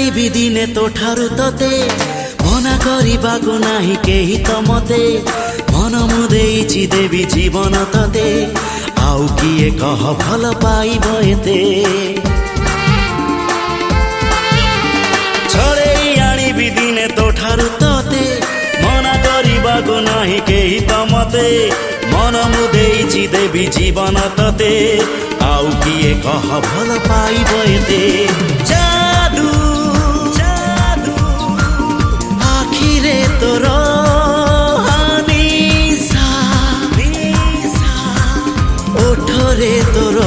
ଆଣିବି ଦିନେ ତୋ ଠାରୁ ତତେ ମନା କରିବାକୁ ନାହିଁ କେହି ତ ମତେ ମନ ମୁଁ ଦେଇଛି ଦେବି ଜୀବନ ତତେ ଆଉ କିଏ କହ ଭଲ ପାଇବ ଏତେ ଛଡ଼େଇ ଆଣିବି ଦିନେ ତୋ ଠାରୁ ତତେ ମନା କରିବାକୁ ନାହିଁ କେହି ତ ମତେ ମନ ମୁଁ ଦେଇଛି ଦେବି ଜୀବନ ତତେ ଆଉ କିଏ କହ ଭଲ ପାଇବ ଏତେ जादू जादू आखिरे तोर निशा ओठरे तोर